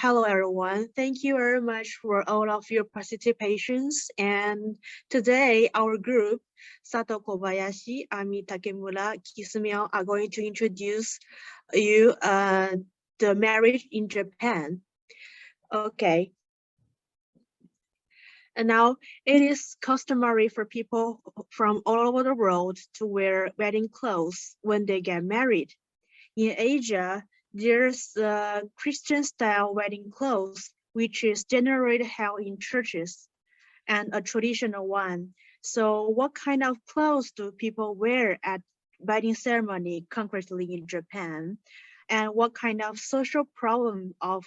hello everyone. Thank you very much for all of your participations. And today our group, Sato, Kobayashi, Ami, Takemura, Simiao are going to introduce you the marriage in Japan. Okay. And now it is customary for people from all over the world to wear wedding clothes when they get married. In Asia, there's a Christian-style wedding clothes, which is generally held in churches, and a traditional one. So what kind of clothes do people wear at wedding ceremony concretely in Japan? And what kind of social problem of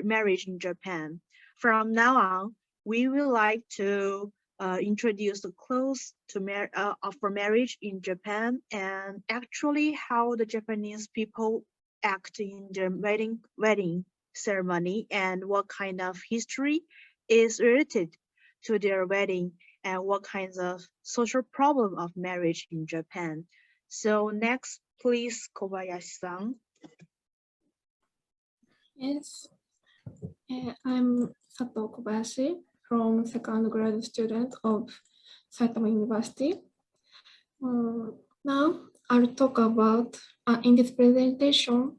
marriage in Japan? From now on, we would like to introduce the clothes for marriage in Japan and actually how the Japanese people act in their wedding ceremony and what kind of history is related to their wedding and what kinds of social problem of marriage in Japan. So next, please, Kobayashi-san. Yes, I'm Sato Kobayashi from second grade student of Sato University. Now I'll talk about, in this presentation,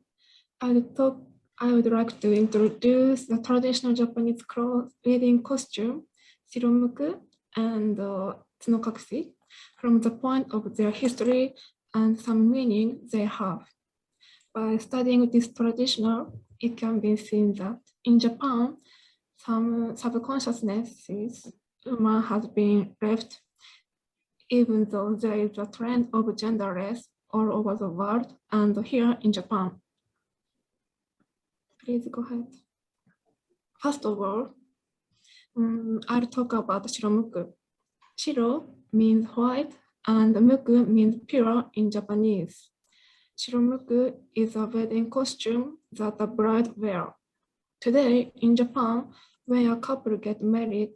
I would like to introduce the traditional Japanese wedding costume, shiromuku and tsunokakushi, from the point of their history and some meaning they have. By studying this traditional, it can be seen that in Japan, some subconsciousnesses woman has been left, even though there is a trend of genderless all over the world and here in Japan. Please go ahead. First of all, I'll talk about shiromuku. Shiro means white and muku means pure in Japanese. Shiromuku is a wedding costume that a bride wears. Today in Japan, when a couple get married,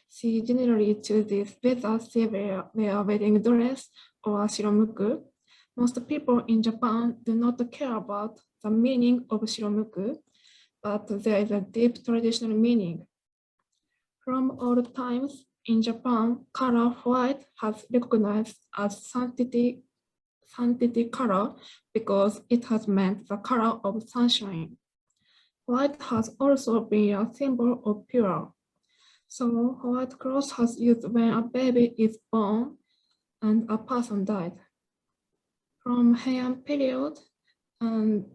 she generally chooses whether they wear a wedding dress or a shiromuku. Most people in Japan do not care about the meaning of shiromuku, but there is a deep traditional meaning. From all times in Japan, color white has recognized as sanctity color because it has meant the color of sunshine. White has also been a symbol of pure. So white cloth has used when a baby is born and a person died. From Heian period, and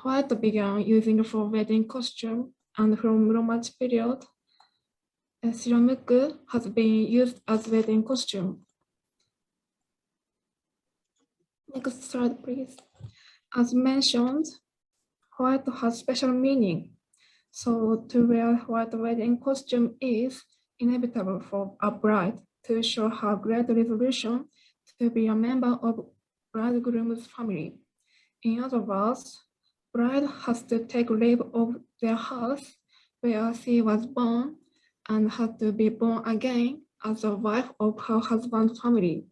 white began using for wedding costume, and from Romaji period, shiromuku has been used as wedding costume. Next slide, please. As mentioned, white has special meaning. So to wear white wedding costume is inevitable for a bride to show her great resolution to be a member of bridegroom's family. In other words, bride has to take leave of their house where she was born and had to be born again as a wife of her husband's family.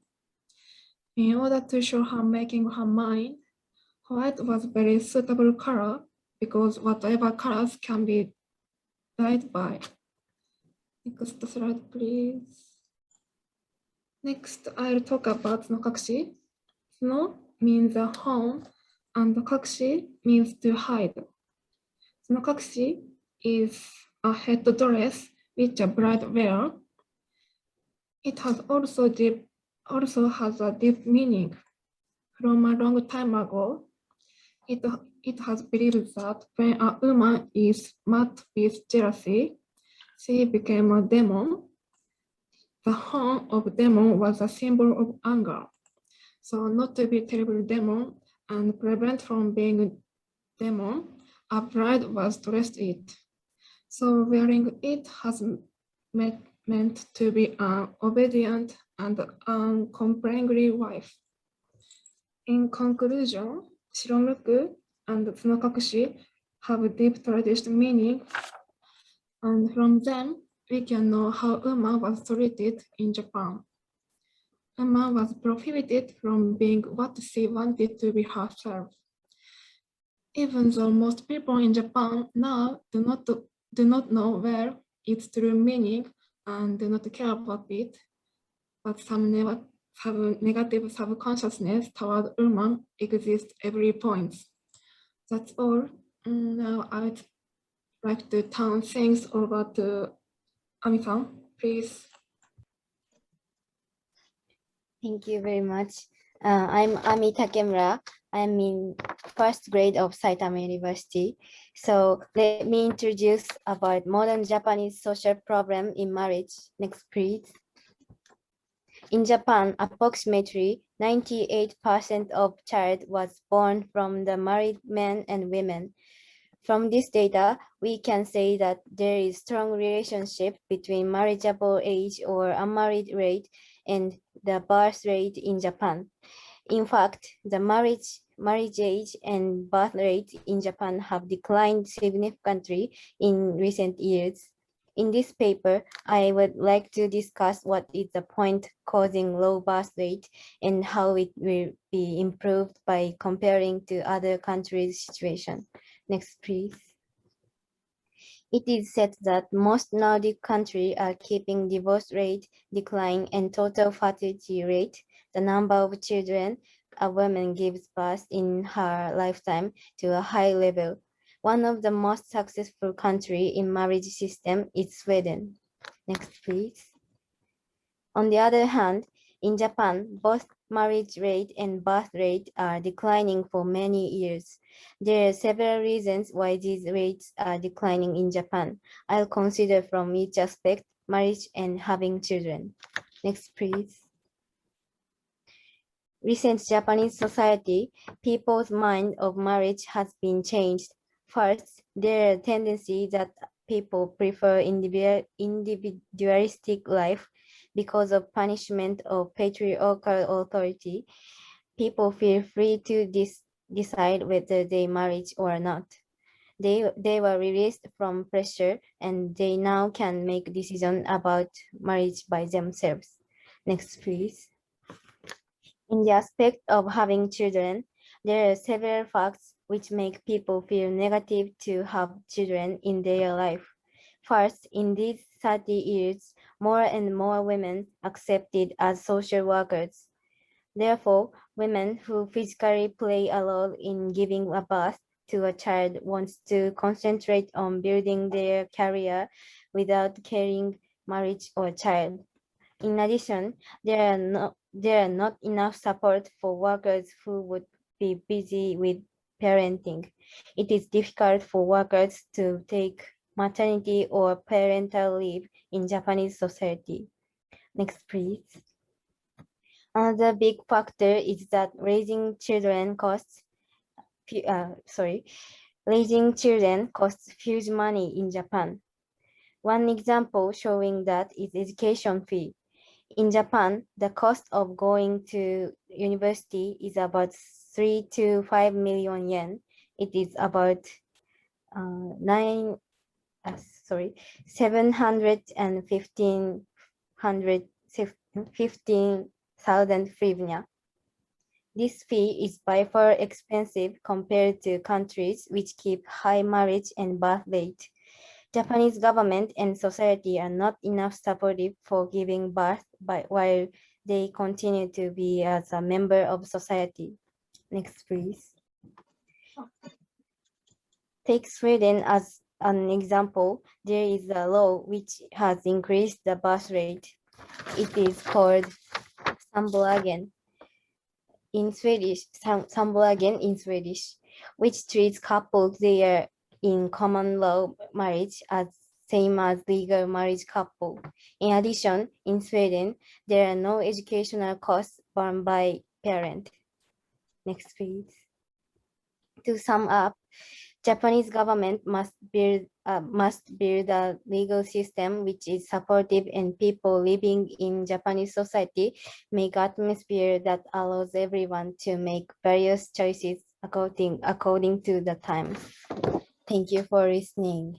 In order to show her making her mind, white was a very suitable color because whatever colors can be dyed by. Next slide, please. Next, I'll talk about tsunokakushi. Tsuno means a home, and kakushi means to hide. Tsunokakushi is a headdress which a bride wears. It has also has a deep meaning. From a long time ago, it has believed that when a woman is mad with jealousy, she became a demon. The horn of demon was a symbol of anger. So not to be terrible demon and prevent from being demon, a bride was dressed it. So wearing it has meant to be an obedient and uncomplainingly wife. In conclusion, shiromuku and tsunokakushi have a deep traditional meaning, and from them we can know how woman was treated in Japan. Woman was prohibited from being what she wanted to be herself. Even though most people in Japan now do not know where its true meaning and do not care about it, but some negative subconsciousness toward women exists every point. That's all. Now I'd like to turn things over to Ami-san, please. Thank you very much. I'm Ami Takemura. I'm in first grade of Saitama University. So let me introduce about modern Japanese social problem in marriage. Next, please. In Japan, approximately 98% of child was born from the married men and women. From this data, we can say that there is strong relationship between marriageable age or unmarried rate and the birth rate in Japan. In fact, the marriage age and birth rate in Japan have declined significantly in recent years. In this paper, I would like to discuss what is the point causing low birth rate and how it will be improved by comparing to other countries' situation. Next, please. It is said that most Nordic countries are keeping divorce rate decline and total fertility rate, the number of children a woman gives birth in her lifetime, to a high level. One of the most successful countries in marriage system is Sweden. Next, please. On the other hand, in Japan, both marriage rate and birth rate are declining for many years. There are several reasons why these rates are declining in Japan. I'll consider from each aspect, marriage and having children. Next, please. Recent Japanese society, people's mind of marriage has been changed. First, there are a tendency that people prefer individualistic life because of punishment of patriarchal authority. People feel free to decide whether they marry or not. They were released from pressure and they now can make decisions about marriage by themselves. Next, please. In the aspect of having children, there are several facts which make people feel negative to have children in their life. First, in these 30 years, more and more women accepted as social workers. Therefore, women who physically play a role in giving a birth to a child wants to concentrate on building their career without caring marriage or child. In addition, there are not enough support for workers who would be busy with parenting. It is difficult for workers to take maternity or parental leave in Japanese society. Next, please. Another big factor is that raising children costs huge money in Japan. One example showing that is education fee. In Japan, the cost of going to university is about 3 to 5 million yen. It is about 715,000 hryvnia. This fee is by far expensive compared to countries which keep high marriage and birth rate. Japanese government and society are not enough supportive for giving birth while they continue to be as a member of society. Next, please. Take Sweden as an example. There is a law which has increased the birth rate. It is called sambolagen in Swedish, which treats couples there in common law marriage as same as legal marriage couple. In addition, in Sweden, there are no educational costs borne by parent. Next, please. To sum up, Japanese government must build a legal system which is supportive and people living in Japanese society make atmosphere that allows everyone to make various choices according to the times. Thank you for listening.